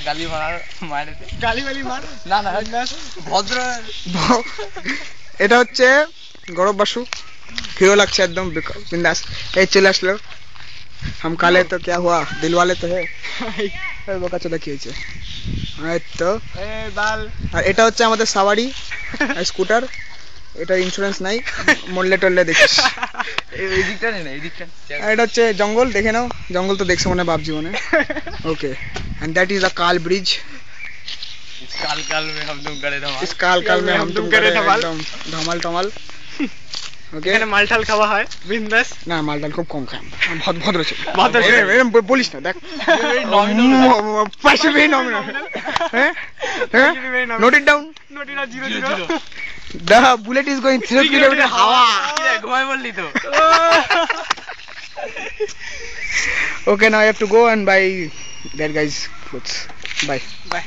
গালি মার মারে গালি গালি মার না না ভদ্র এটা হচ্ছে গৌরব বাসু হিরো লাগছে একদম বিন্দাস এই চলে আসলো हम काले तो क्या हुआ दिल वाले तो है বোকা চোদা কি হয়েছে এই তো আর এটা হচ্ছে আমাদের সাওয়ারি স্কুটার এটা ইন্স্যুরেন্স নাই মরলে টরলে দেখিস এই দিকটা নেই না এই দিকটা এটা হচ্ছে জঙ্গল দেখে নাও জঙ্গল তো দেখছো মনে বাপ জীবনে ওকে एंड दैट इज द काल ब्रिज इस काल काल में हम तुम करे धमाल इस काल काल में हम तुम करे धमाल धमाल टमाल ओके এখানে মালটাল খাওয়া হয় বিন্দাস না মালটাল খুব কম খাই বহুত ভদ্র ছিল ভদ্র ছিল। এরকম বলিস না দেখ পাশে ভেই নমিনাল হ্যাঁ নোট ইট ডাউন নোটিনা 00 the bullet is going 0 kilometer hawa ঘুমাই বললি তো okay now I have to go and buy that guy's clothes bye by